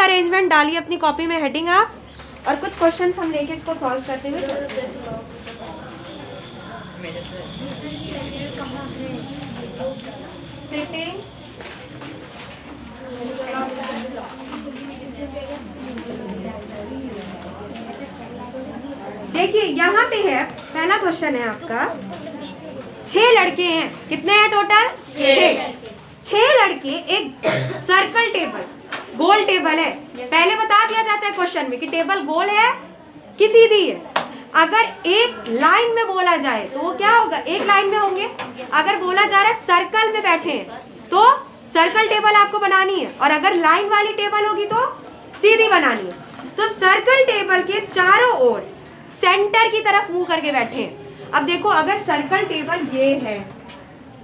Arrangement डालिए अपनी copy में हेडिंग आप, और कुछ क्वेश्चन हम लेके इसको सॉल्व करते हुए सिटिंग देखिए यहाँ पे है पहला क्वेश्चन है आपका, 6 लड़के हैं, कितने हैं टोटल? 6 लड़के एक सर्कल टेबल, गोल टेबल है। पहले बता दिया जाता है क्वेश्चन में कि टेबल गोल है कि सीधी है। अगर एक लाइन में बोला जाए तो वो क्या होगा? एक लाइन में होंगे। अगर बोला जा रहा है सर्कल में बैठे हैं तो सर्कल टेबल आपको बनानी है, और अगर लाइन वाली टेबल होगी तो सीधी बनानी है। तो सर्कल टेबल के चारों ओर सेंटर की तरफ मुंह करके बैठे हैं। अब देखो, अगर सर्कल टेबल ये है,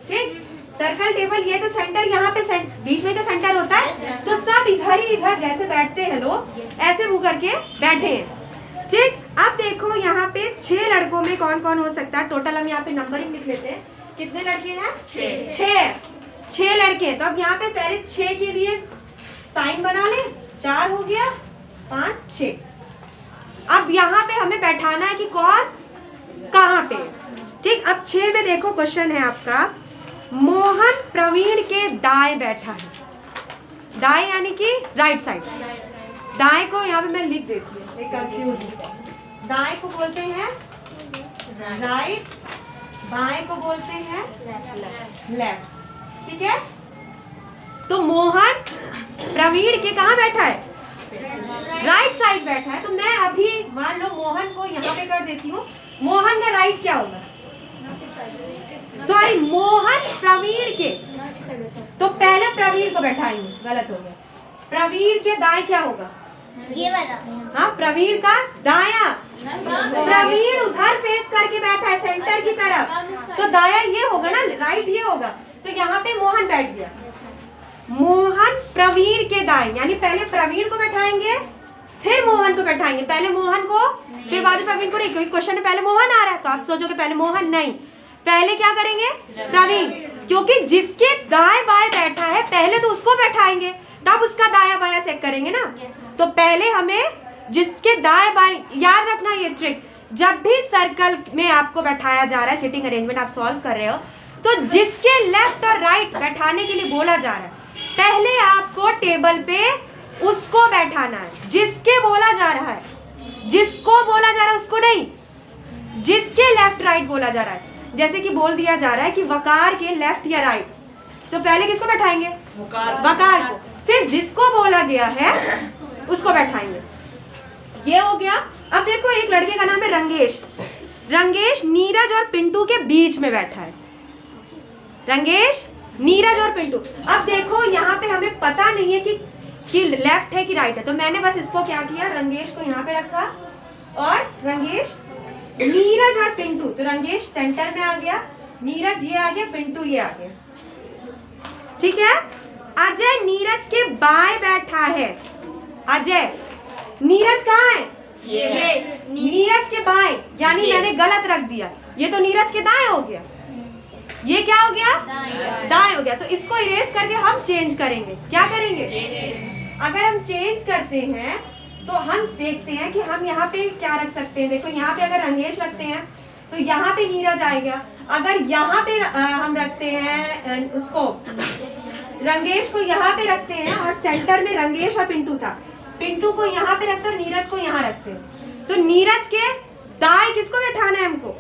ठीक, सर्कल टेबल ये, तो सेंटर यहाँ पे बीच में तो सेंटर होता है, तो सब इधर ही इधर जैसे बैठते हैं लोग, ऐसे मुंह करके बैठे हैं, ठीक। अब देखो यहाँ पे 6 लड़कों में कौन कौन हो सकता है। टोटल हम यहाँ पे नंबरिंग लिख लेते हैं, कितने लड़के हैं? 6 लड़के हैं। तो अब यहाँ पे पहले 6 के लिए साइन बना ले, 4 हो गया, 5 6। अब यहाँ पे हमें बैठाना है कि कौन कहाँ पे, ठीक। अब 6 में देखो क्वेश्चन है आपका, मोहन प्रवीण के दाएं बैठा है। दाएं यानी कि राइट साइड। दाएं को यहाँ पे मैं लिख देती हूँ, एक कंफ्यूज है। दाएं को बोलते हैं राइट, बाएं को बोलते हैं लेफ्ट, ठीक है। तो मोहन प्रवीण के कहाँ बैठा है? राइट साइड बैठा है। तो मैं अभी मान लो मोहन को यहाँ पे कर देती हूँ। मोहन का राइट क्या होगा? सॉरी, मोहन प्रवीण के, तो पहले प्रवीण को बैठाएंगे, गलत हो गया। प्रवीण के दाएं क्या होगा? ये वाला। हाँ, प्रवीण का दाया। प्रवीण उधर फेस करके बैठा है सेंटर की तरफ, तो दाया ये होगा ना, राइट ये होगा। तो यहाँ पे मोहन बैठ गया। मोहन प्रवीण के दाएं, यानी पहले प्रवीण को बैठाएंगे फिर मोहन को बैठाएंगे। पहले मोहन को फिर बाद में प्रवीण को नहीं, क्योंकि क्वेश्चन में पहले मोहन आ रहा है, तो आप सोचोगे पहले मोहन, नहीं, पहले क्या करेंगे? प्रवीण, क्योंकि जिसके दाएं बाएं बैठा है पहले तो उसको बैठाएंगे, तब उसका दाया बाया चेक करेंगे ना। तो पहले हमें जिसके दाएं बाएं, याद रखना ये ट्रिक, जब भी सर्कल में आपको बैठाया जा रहा है, सिटिंग अरेंजमेंट आप सॉल्व कर रहे हो, तो जिसके लेफ्ट और राइट बैठाने के लिए बोला जा रहा है, पहले आपको टेबल पे उसको बैठाना है जिसके बोला जा रहा है। जिसको बोला जा रहा है उसको नहीं, जिसके लेफ्ट राइट बोला जा रहा है। जैसे कि बोल दिया जा रहा है कि वकार के लेफ्ट या राइट, तो पहले किसको बैठाएंगे? वकार को, फिर जिसको बोला गया है उसको बैठाएंगे। ये हो गया। अब देखो, एक लड़के का नाम है रंगेश। रंगेश नीरज और पिंटू के बीच में बैठा है। रंगेश, नीरज और पिंटू। अब देखो यहाँ पे हमें पता नहीं है कि लेफ्ट है कि राइट है, तो मैंने बस इसको क्या किया, रंगेश को यहाँ पे रखा, और रंगेश, नीरज और पिंटू, तो रंगेश सेंटर में आ गया, नीरज ये आ गया, पिंटू ये आ गया, ठीक है। अजय नीरज के बाएं बैठा है। अजय, नीरज कहाँ है? ये नीरज के बाएं, यानी मैंने गलत रख दिया, ये तो नीरज के दाएं हो गया, ये क्या हो गया? दाएं हो गया। तो इसको इरेज करके हम चेंज करेंगे। क्या करेंगे? अगर हम चेंज करते हैं तो हम देखते हैं कि हम यहाँ पे क्या रख सकते हैं। देखो, यहाँ पे अगर रंगेश रखते हैं तो यहाँ पे नीरज आएगा। अगर यहाँ पे हम रखते हैं उसको, रंगेश को यहाँ पे रखते हैं, और सेंटर में रंगेश और पिंटू था, पिंटू को यहाँ पे रखते हैं और नीरज को यहाँ रखते हैं, तो नीरज के दाएं किसको बैठाना है हमको?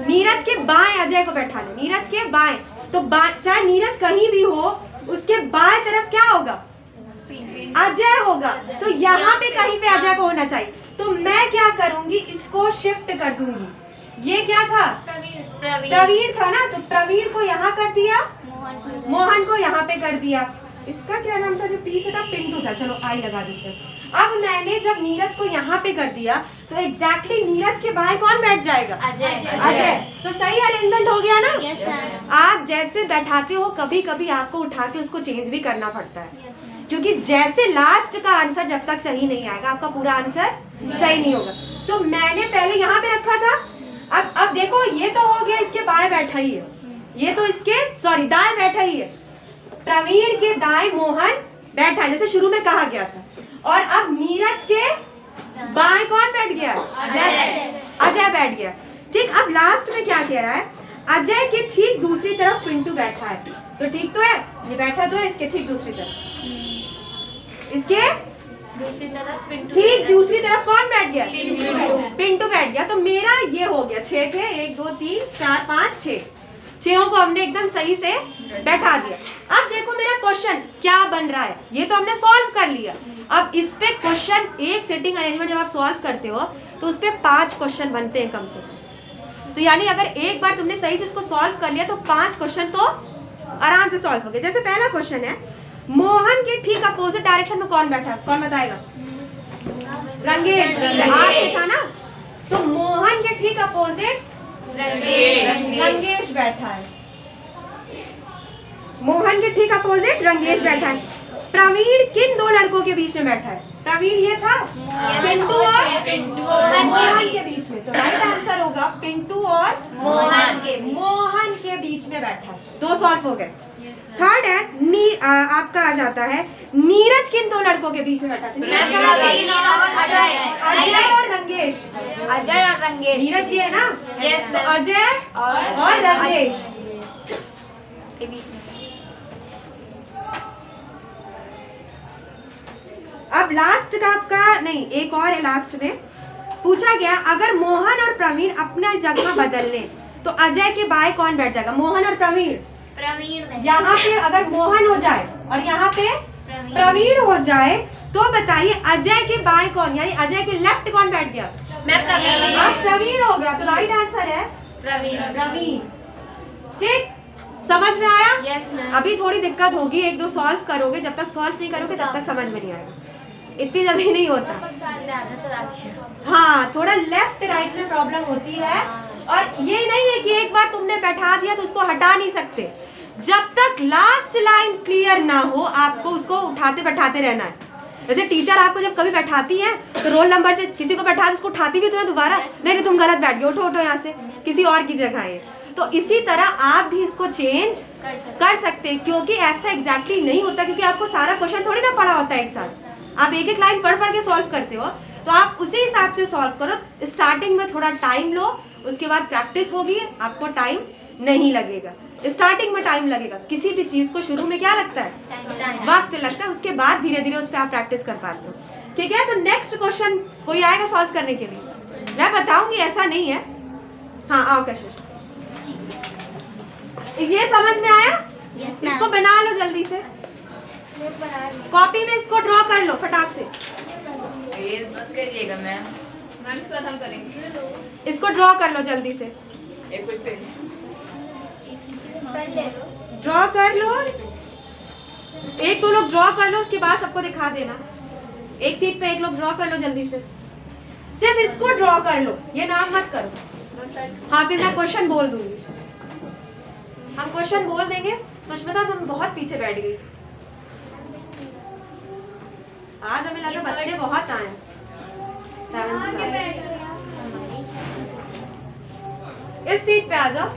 नीरज के बाएं अजय को बैठाना। नीरज के बाएं, तो चाहे नीरज कहीं भी हो, उसके बाएं तरफ क्या होगा? अजय होगा। तो यहाँ पे कहीं पे अजय को होना चाहिए। तो मैं क्या करूंगी, इसको शिफ्ट कर दूंगी। ये क्या था? प्रवीण था ना, तो प्रवीण को यहाँ कर दिया, मोहन को यहाँ पे कर दिया। इसका क्या नाम था जो पी से था? पिंटू था। चलो आई लगा देते हैं। अब मैंने जब नीरज को यहाँ पे कर दिया तो एग्जैक्टली नीरज के बाएं कौन बैठ जाएगा? अजय। तो सही अरेंजमेंट हो गया ना? आप जैसे बैठाते हो, कभी कभी आपको उठा के उसको चेंज भी करना पड़ता है, क्योंकि जैसे लास्ट का आंसर जब तक सही नहीं आएगा आपका पूरा आंसर सही नहीं होगा। तो मैंने पहले यहाँ पे रखा था। अब देखो, ये तो हो गया, इसके बाएं बैठा ही है, ये तो इसके दाएं बैठा ही है। प्रवीण के दाएं मोहन बैठा है, जैसे शुरू में कहा गया था। और अब नीरज के बाएं कौन बैठ गया? अजय बैठ गया। ठीक, अब लास्ट में क्या कह रहा है? अजय के ठीक दूसरी तरफ पिंटू बैठा है। तो ठीक तो है, ये बैठा तो है इसके ठीक दूसरी तरफ, इसके दूसरी तरफ पिंटू, ठीक दूसरी तरफ कौन बैठ गया? पिंटू बैठ गया। तो मेरा ये हो गया 6 थे, 1 2 3 4 5 6, 6 को हमने एकदम सही से बैठा दिया। अब देखो मेरा क्वेश्चन क्या बन रहा है, ये तो हमने सॉल्व कर लिया। अब इस पे क्वेश्चन, एक सेटिंग अरेंजमेंट जब आप सॉल्व करते हो तो उस पे 5 क्वेश्चन बनते हैं कम से कम। तो यानी अगर एक बार तुमने सही से इसको सॉल्व कर लिया तो 5 क्वेश्चन तो आराम से सॉल्व हो गए। जैसे पहला क्वेश्चन है, मोहन के ठीक अपोजिट डायरेक्शन में कौन बैठा है? कौन बताएगा? रंगेश। हाथ था ना, तो मोहन के ठीक अपोजिट रंगेश बैठा है। मोहन के ठीक अपोजिट रंगेश बैठा है। प्रवीण किन 2 लड़कों के बीच में बैठा है? प्रवीण ये था पिंटू और मोहन के बीच में। तो राइट आंसर होगा पिंटू और मोहन के बीच में बैठा है। 2 सॉल्व हो गए। थर्ड है, आपका आ जाता है, नीरज किन 2 लड़कों के बीच में बैठा था? अजय और रंगेश। नीरज ये है ना, तो अजय और रंगेश के बीच में। अब लास्ट का आपका नहीं, एक और है लास्ट में पूछा गया, अगर मोहन और प्रवीण अपना जगह बदल लें तो अजय के बाएं कौन बैठ जाएगा? मोहन और प्रवीण। यहाँ पे अगर मोहन हो जाए और यहाँ पे प्रवीण हो जाए तो बताइए अजय के बाएं कौन, यानी अजय के लेफ्ट कौन बैठ गया? अब प्रवीण हो गया। तो राइट आंसर है प्रवीण। ठीक, समझ में आया? yes, अभी थोड़ी दिक्कत होगी, 1 2 सॉल्व करोगे, जब तक सॉल्व नहीं करोगे तब तक समझ में नहीं आएगा, इतनी जल्दी नहीं होता। हाँ, थोड़ा लेफ्ट राइट में प्रॉब्लम होती है। और ये नहीं है कि एक बार तुमने बैठा दिया तो उसको हटा नहीं सकते, जब तक लास्ट लाइन क्लियर ना हो आपको उसको उठाते बैठाते रहना है। जैसे टीचर आपको जब कभी बैठाती है तो रोल नंबर से किसी को बैठा उसको उठाती भी तो है दोबारा, नहीं तुम गलत बैठ गए, उठो उठो यहाँ से, किसी और की जगह है। तो इसी तरह आप भी इसको चेंज कर सकते हैं, क्योंकि ऐसा एग्जैक्टली नहीं होता, क्योंकि आपको सारा क्वेश्चन थोड़ी ना पढ़ा होता है एक साथ। आप एक एक लाइन पढ़ पढ़ के सॉल्व करते हो, तो आप उसी हिसाब से सॉल्व करो। स्टार्टिंग में थोड़ा टाइम लो, उसके बाद प्रैक्टिस होगी, आपको टाइम नहीं लगेगा। स्टार्टिंग में टाइम लगेगा, किसी भी चीज को शुरू में क्या लगता है? वक्त लगता है, उसके बाद धीरे धीरे उस पर आप प्रैक्टिस कर पाते हो। ठीक है, तो नेक्स्ट क्वेश्चन कोई आएगा सॉल्व करने के लिए? मैं बताऊंगी, ऐसा नहीं है। हाँ आओ कशिश, ये समझ में आया? इसको बना लो जल्दी से, कॉपी में इसको ड्रॉ कर लो फटाक से। करिएगा मैम, इसको हम करेंगे। इसको ड्रॉ कर लो जल्दी से, एक कोई पेन ड्रॉ कर लो, 1 2 लोग ड्रॉ कर लो, उसके बाद सबको दिखा देना। एक सीट पे 1 लोग ड्रॉ कर लो जल्दी से, सिर्फ इसको ड्रॉ कर लो, ये नाम मत करो। हाँ, फिर मैं क्वेश्चन बोल दूंगी, हम क्वेश्चन बोल देंगे। सुष्मिता तुम बहुत पीछे बैठ गई, आज हमें लगा बच्चे बहुत आए। इस सीट पे आ जाओ।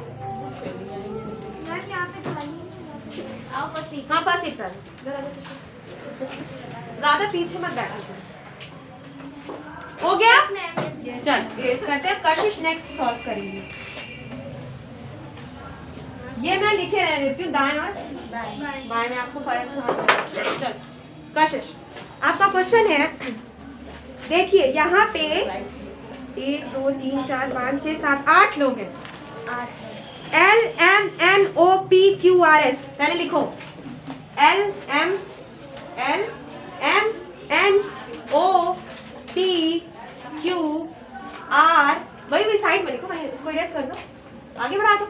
हाँ बस सीट पर, ज्यादा पीछे मत बैठो। हो गया? चल ग्रेस करते हैं। कशिश नेक्स्ट सॉल्व करेंगे। ये मैं लिखे रहने देती हूँ, दाएं और बाएं में आपको फर्क समझ। चल कशिश, आपका क्वेश्चन है, देखिए यहाँ पे 1 2 3 4 5 6 7 8 लोग हैं। L M N O P Q R S, पहले लिखो L M N O P Q R, वही साइड में लिखो, वही इसको इरेज कर दो, आगे बढ़ा दो।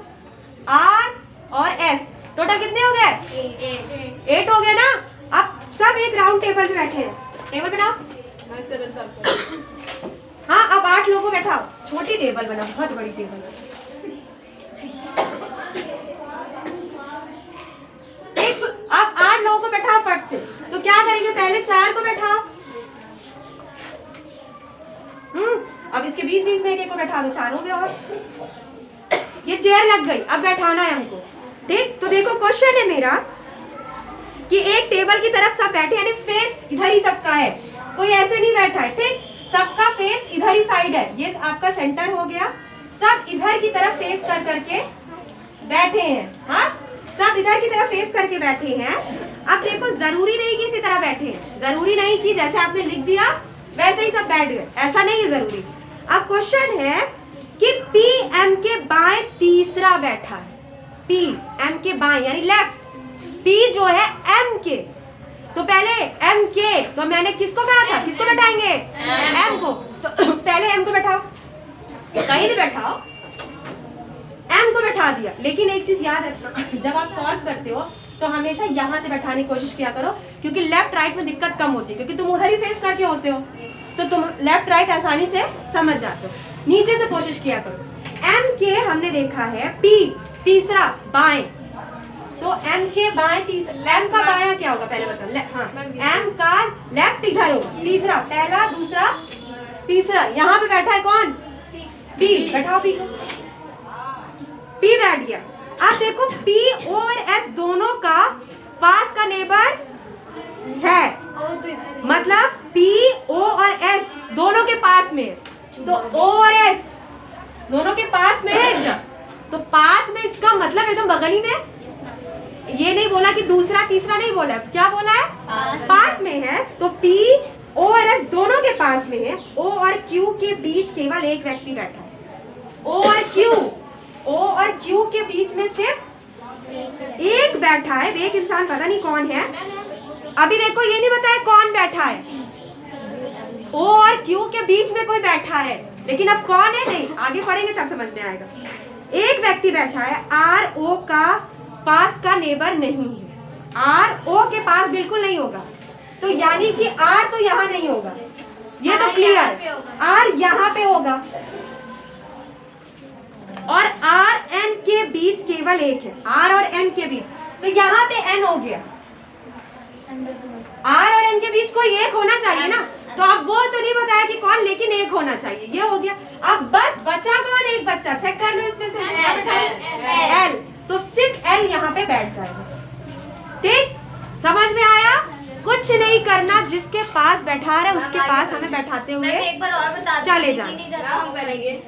R और S, टोटल कितने हो गए? 8 हो गए ना। अब सब एक राउंड टेबल पे बैठे हैं, टेबल बनाओ। हाँ, अब 8 लोगों को बैठाओ, छोटी टेबल बनाओ, बहुत बड़ी टेबल। अब 8 लोगों को बैठाओ फट से। तो क्या करेंगे, पहले 4 को बैठाओ, अब इसके बीच बीच में एक को बैठा दो, 4 हो गए। और ये चेयर लग गई, अब बैठाना है हमको। ठीक, तो देखो क्वेश्चन है मेरा कि एक टेबल की तरफ सब बैठे, यानी फेस इधर ही सबका है, कोई ऐसे नहीं बैठा है, ठीक, सबका फेस इधर ही साइड है, ये आपका सेंटर हो गया, सब इधर की तरफ फेस कर करके बैठे हैं, हाँ सब इधर की तरफ फेस करके बैठे हैं। अब देखो जरूरी नहीं कि इसी तरह बैठे हैं, जरूरी नहीं कि जैसे आपने लिख दिया वैसे ही सब बैठ गए, ऐसा नहीं है जरूरी। अब क्वेश्चन है कि पी एम के बाएं तीसरा बैठा है, पी एम के बाएं यानी लेफ्ट, पी जो है एम के, तो पहले एम के, तो मैंने किसको कहा था, किसको बैठाएंगे, एम को, तो पहले एम को बैठाओ, कहीं भी बैठाओ, एम को बैठा दिया। लेकिन एक चीज याद रखना, जब आप सॉल्व करते हो तो हमेशा यहाँ से बैठाने की कोशिश किया करो, क्योंकि लेफ्ट राइट में दिक्कत कम होती है, क्योंकि तुम उधर ही फेस करके होते हो, तो तुम लेफ्ट राइट आसानी से समझ जाते हो। नीचे से कोशिश किया करो। एम के हमने देखा है पी तीसरा बाएं, तो एम के बाएं तीसरा, एम का बायां क्या होगा पहले बताओ, हाँ एम का लेफ्ट इधर होगा, तीसरा, पहला दूसरा तीसरा, यहाँ पे बैठा है कौन, पी, बैठाओ पी को, पी बैठ गया। अब देखो पी और एस दोनों का पास का नेबर है, मतलब पी ओ और एस दोनों के पास में है, तो ओ और एस दोनों के पास में है, तो पास में इसका मतलब एकदम बगल ही में, ये नहीं बोला कि दूसरा तीसरा नहीं बोला, क्या बोला है, पास में है, तो पी ओ और एस दोनों के पास में है। ओ और क्यू के बीच केवल एक व्यक्ति बैठा है, ओ और क्यू, ओ और क्यू के बीच में सिर्फ एक बैठा है, एक इंसान, पता नहीं कौन है। अभी देखो ये नहीं बताया कौन बैठा है, ओ और क्यू के बीच में कोई बैठा है, लेकिन अब कौन है नहीं, आगे पढ़ेंगे तब समझ में आएगा। एक व्यक्ति बैठा है, आर ओ का पास का नेबर नहीं है, आर ओ के पास बिल्कुल नहीं होगा, तो यानी कि आर तो यहाँ नहीं होगा, ये तो क्लियर, आर यहाँ पे होगा, और आर एन के बीच केवल एक है, आर और एन के बीच, तो यहाँ पे एन हो गया, आर और एन के बीच कोई एक होना चाहिए ना, तो अब वो तो नहीं बताया कि कौन, लेकिन एक होना चाहिए, ये हो गया। अब बस बचा कौन, एक बच्चा, चेक कर लो इसमें से एल, तो सिर्फ एल यहाँ पे बैठ जाएगा, ठीक, समझ में आया। कुछ नहीं करना, जिसके पास बैठा रहा है उसके पास हमें बैठाते हुए एक बार और बता चले जाना, हम करेंगे।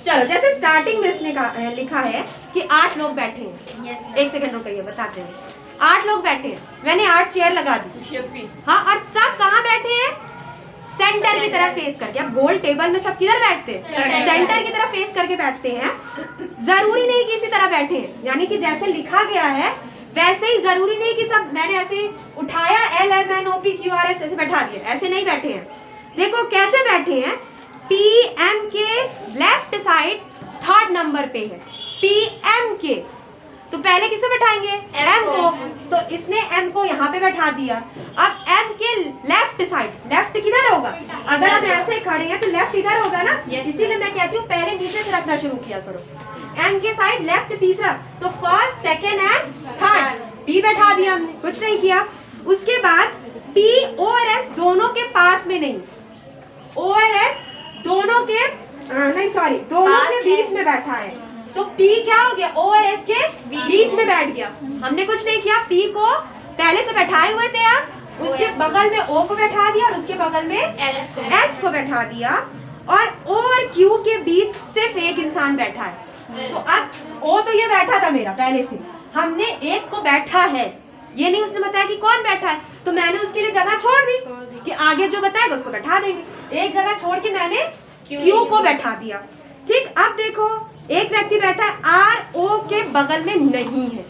चलो जैसे स्टार्टिंग में इसने लिखा है कि 8 लोग बैठे हैं, एक सेकंड रुकिए बताते हैं, 8 लोग बैठे हैं, मैंने 8 चेयर लगा दी, हाँ, और सब कहाँ बैठे हैं, सेंटर की तरफ फेस करके। अब गोल टेबल में सब किधर बैठते हैं, सेंटर की तरफ फेस करके बैठते हैं, जरूरी नहीं कि इसी तरह बैठे हैं, यानी कि जैसे लिखा गया है वैसे ही, जरूरी नहीं कि सब मैंने ऐसे उठाया L M N O P Q R S ऐसे बैठा दिया, ऐसे नहीं बैठे हैं। देखो कैसे बैठे हैं, पी एम के लेफ्ट साइड 3rd नंबर पे है, पी एम के, तो पहले किसे बैठाएंगे, एम को, तो इसने एम को यहाँ पे बैठा दिया। अब एम के लेफ्ट साइड, लेफ्ट किधर होगा, अगर हम ऐसे खड़े हैं तो लेफ्ट इधर होगा ना, इसीलिए मैं कहती हूँ पहले नीचे से रखना शुरू किया करो। एम के साइड लेफ्ट तीसरा, तो 1st, 2nd and 3rd, P बैठा दिया हमने, कुछ नहीं किया। उसके बाद पी और एस दोनों के पास में नहीं, ओ और एस दोनों के नहीं सॉरी दोनों के बीच में बैठा है, तो पी क्या हो गया, ओ और एस के बीच में बैठ गया। हमने कुछ नहीं किया, पी को पहले से बैठाए हुए थे आप, उसके बगल में ओ को बैठा दिया और उसके बगल में एस को बैठा दिया, और ओ और क्यू के बीच सिर्फ एक इंसान बैठा है। तो अब ओ तो ये बैठा था मेरा पहले से, हमने एक को बैठा है, ये नहीं उसने बताया कि कौन बैठा है, तो मैंने उसके लिए जगह छोड़ दी कि आगे जो बताएगा उसको बैठा देंगे, एक जगह छोड़ के मैंने क्यू को बैठा दिया, ठीक। अब देखो एक व्यक्ति बैठा है, आर ओ के बगल में नहीं है,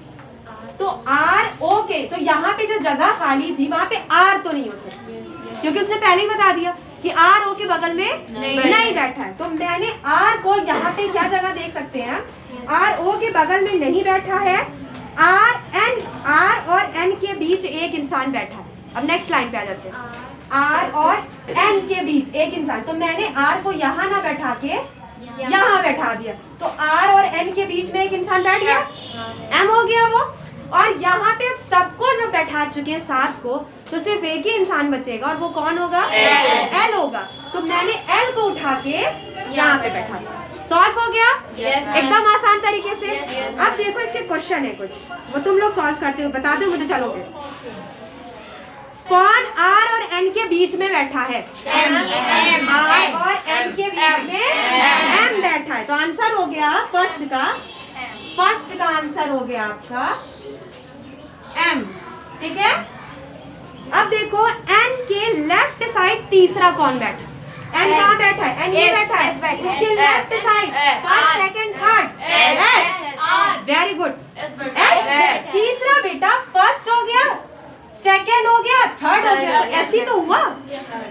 तो आर ओ के, तो यहाँ पे जो जगह खाली थी वहां पे आर तो नहीं हो सकती, क्योंकि उसने पहले ही बता दिया कि आर ओ के बगल में नहीं बैठा है, तो मैंने आर को यहाँ पे क्या जगह देख सकते हैं, आर ओ के बगल में नहीं बैठा है, आर और एन के बीच एक इंसान बैठा है। अब नेक्स्ट लाइन पे आ जाते हैं, आर और एन के बीच एक इंसान, तो मैंने आर को यहाँ ना बैठा के यहाँ बैठा दिया, तो आर और एन के बीच में एक इंसान बैठ गया, एम हो गया वो। और यहाँ पे अब सबको जब बैठा चुके हैं 7 को, तो सिर्फ एक ही इंसान बचेगा, और वो कौन होगा, एल होगा, तो मैंने एल को उठा के यहाँ पे बैठा दिया। सॉल्व हो गया Yes, ma'am. एकदम आसान तरीके से। Yes, yes, अब देखो इसके क्वेश्चन है कुछ, वो तुम लोग सॉल्व करते हो, बता दो मुझे चलोगे। कौन R और N के बीच में बैठा है? R और N के बीच में M बैठा है। तो आंसर हो गया फर्स्ट का आंसर हो गया आपका M, ठीक है। अब देखो N के लेफ्ट साइड तीसरा कौन बैठा? N कहाँ बैठा है? N ये बैठा है, इसके left side first second third very good. तीसरा बेटा फर्स्ट हो गया, सेकंड हो गया, थर्ड हो गया, तो ऐसी तो हुआ,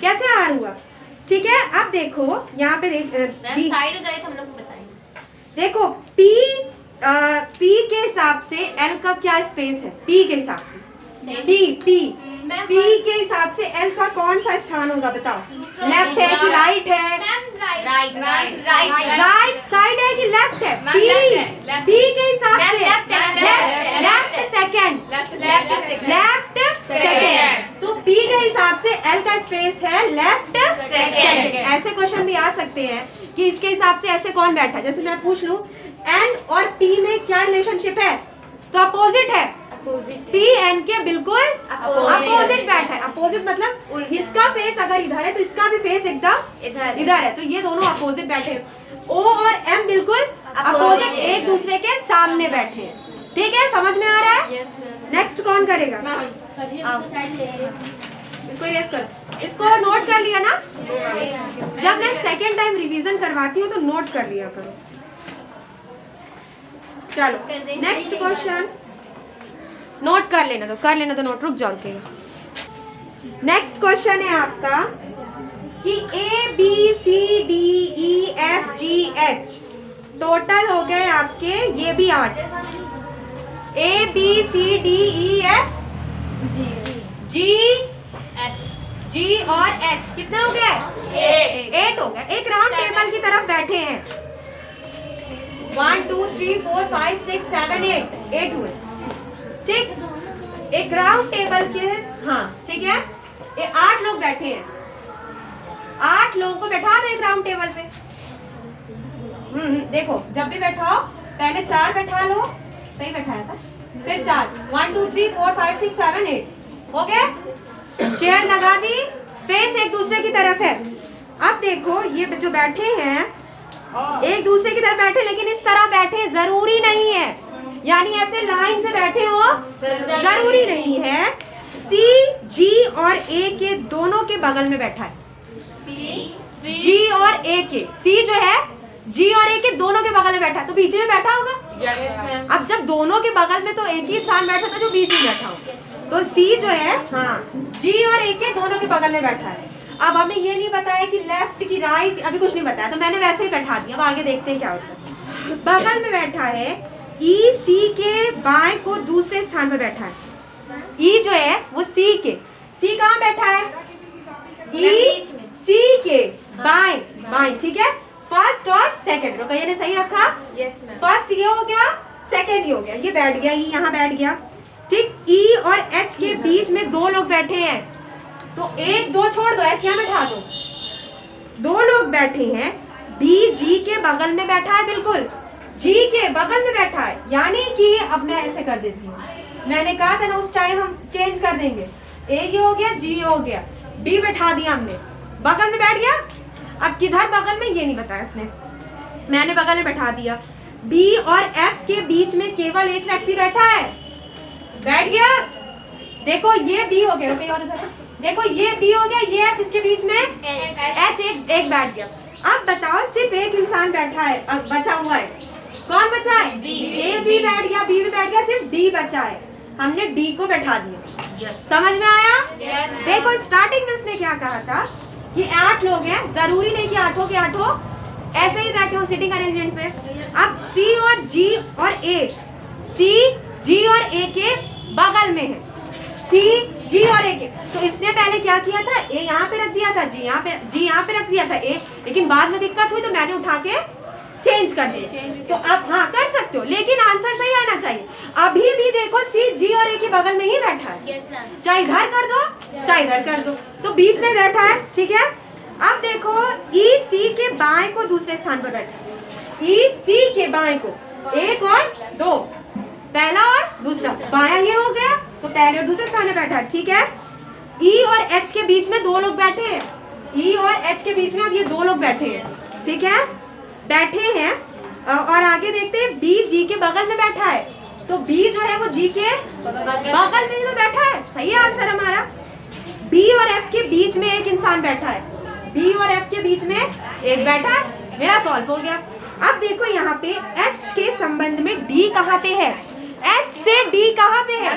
कैसे R हुआ? ठीक है। अब देखो यहाँ पे साइड हो जाए तो हम लोग बताएंगे। देखो P के हिसाब से L का क्या स्पेस है? P के हिसाब से P के हिसाब से L का कौन सा स्थान होगा बताओ? लेफ्ट है कि राइट है? राइट साइड है कि लेफ्ट है? P के हिसाब से लेफ्ट सेकंड, तो P के हिसाब से L का स्पेस है लेफ्ट सेकंड। ऐसे क्वेश्चन भी आ सकते हैं कि इसके हिसाब से ऐसे कौन बैठा है, जैसे मैं पूछ लूं N और P में क्या रिलेशनशिप है, तो अपोजिट है। P N के बिल्कुल अपोजिट बैठा है। अपोजिट मतलब इसका फेस अगर इधर है तो इसका भी फेस एकदम इधर है, तो ये दोनों अपोजिट बैठे। O और M बिल्कुल अपोजिट एक दूसरे के सामने बैठे। ठीक है, समझ में आ रहा है? नेक्स्ट कौन करेगा? इसको इरेज कर, इसको नोट कर लिया ना? जब मैं सेकेंड टाइम रिवीजन करवाती हूँ तो नोट कर लिया करो। चलो नेक्स्ट क्वेश्चन नोट कर लेना तो नोट, रुक जाओ रुकेगा। नेक्स्ट क्वेश्चन है आपका कि A B C D E F G H total हो गए आपके ये भी 8। A B C D E F G और H कितने हो गए? 8 हो गए। एक राउंड टेबल की तरफ बैठे हैं। 1 2 3 4 5 6 7 8 हुए। ठीक, एक राउंड टेबल के, हाँ ठीक है, ये 8 लोग बैठे हैं। 8 लोगों को बैठा दो एक राउंड टेबल पे। देखो जब भी बैठाओ पहले 4 बैठा लो, सही बैठाया था, फिर 4 1 2 3 4 5 6 7 8 हो गए। चेयर लगा दी, फेस एक दूसरे की तरफ है। अब देखो ये जो बैठे हैं एक दूसरे की तरफ बैठे, लेकिन इस तरह बैठे जरूरी नहीं है, यानी ऐसे लाइन से बैठे हो जरूरी नहीं है। C G और A के दोनों के बगल में बैठा है। G और A के, C जो है G और A के दोनों के बगल में बैठा है, तो बीच में बैठा होगा। अब जब दोनों के बगल में तो एक ही इंसान बैठा था जो बीच में बैठा होगा, तो C जो है हाँ G और A के दोनों के बगल में बैठा है। अब हमें ये नहीं बताया कि लेफ्ट की राइट, अभी कुछ नहीं बताया, तो मैंने वैसे ही बैठा दिया। अब आगे देखते हैं क्या होता है। बगल में बैठा है E C के बाएं को दूसरे स्थान पर बैठा है। E जो है वो C कहाँ बैठा है? E C के बाएं, ठीक है, फर्स्ट और सेकंड। रुको ये ने सही रखा, फर्स्ट ये हो गया, सेकंड ये हो गया, ये बैठ गया, E यहाँ बैठ गया। ठीक, E और H के बीच में 2 लोग बैठे हैं, तो 1 2 छोड़ दो, H यहाँ बैठा दो। 2 लोग बैठे हैं, B G के बगल में बैठा है, बिल्कुल G के बगल में बैठा है, यानी कि अब मैं ऐसे कर देती हूँ, मैंने कहा था ना उस टाइम हम चेंज कर देंगे। A ये हो गया, G ये हो गया, B बैठा दिया हमने, बगल में बैठ गया। अब किधर बगल में ये नहीं बताया इसने, मैंने बगल में बैठा दिया। B और F के बीच में केवल एक व्यक्ति बैठा है, बैठ गया। देखो ये B हो गया, और इधर देखो ये B हो गया, ये F, इसके बीच में H एक बैठ गया। अब बताओ सिर्फ एक इंसान बैठा है, बचा हुआ है, कौन बचा है? A भी बैठ गया, B भी बैठ गया, सिर्फ D बचा है, हमने D को बैठा दिया। समझ में आया? देखो स्टार्टिंग में उसने क्या कहा था कि 8 लोग हैं, जरूरी नहीं कि 8 के 8 ऐसे ही बैठे हो सिटिंग अरेंजमेंट पे। अब C और G और A, C G और A के बगल में है, C G और A के, तो इसने पहले क्या किया था, A यहाँ पे रख दिया था, G यहाँ पे रख दिया था A, लेकिन बाद में दिक्कत हुई तो मैंने उठा के चेंज कर दिया। तो आप हाँ कर सकते हो, लेकिन आंसर सही आना चाहिए। अभी भी देखो C G और A के बगल में ही बैठा है, चाहे इधर कर दो चाहे इधर कर दो, तो बीच में बैठा है। ठीक है, अब देखो E C के बाएं को दूसरे स्थान पर बैठा है, ई सी के बाएं को, एक और दो, पहला और दूसरा, बायां ये हो गया तो पहले और दूसरे स्थान में बैठा है, ठीक है। ई और एच के बीच में दो लोग बैठे हैं, ई और एच के बीच में अब ये दो लोग बैठे हैं, ठीक है, बैठे हैं। और आगे देखते हैं बी जी के बगल में बैठा है, तो बी जो है वो जी के बगल में ही तो बैठा है, सही है आंसर हमारा। बी और एफ के बीच में एक इंसान बैठा है, बी और एफ के बीच में एक बैठा है, मेरा सॉल्व हो गया। अब देखो यहाँ पे एच के संबंध में डी कहाँ पे है, एच से डी कहाँ पे है,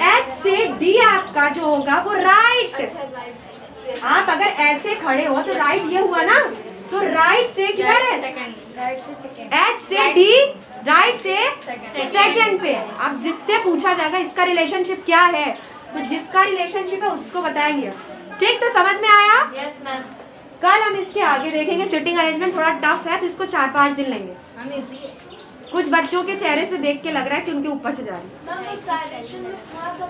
एच से डी आपका जो होगा वो राइट। आप अगर ऐसे खड़े हो तो राइट ये हुआ ना, तो राइट से किधर है, एच से डी राइट से सेकंड पे। अब जिससे पूछा जाएगा इसका रिलेशनशिप क्या है, तो जिसका रिलेशनशिप है उसको बताएंगे, ठीक। तो समझ में आया? Yes ma'am. कल हम इसके आगे देखेंगे। सिटिंग अरेंजमेंट थोड़ा टफ है तो इसको 4-5 दिन लेंगे। कुछ बच्चों के चेहरे से देख के लग रहा है कि उनके ऊपर से जा रही है।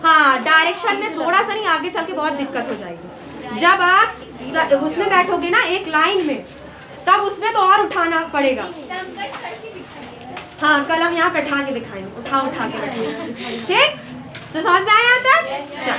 हाँ, डायरेक्शन में थोड़ा सा नहीं, आगे चल के बहुत दिक्कत हो जाएगी। जब आप उसमें बैठोगे ना एक लाइन में, तब उसमें तो और उठाना पड़ेगा। हाँ, कल हम यहाँ बैठा के दिखाएंगे, उठा के बैठेंगे, ठीक। तो समझ में आया यहाँ तक? चल।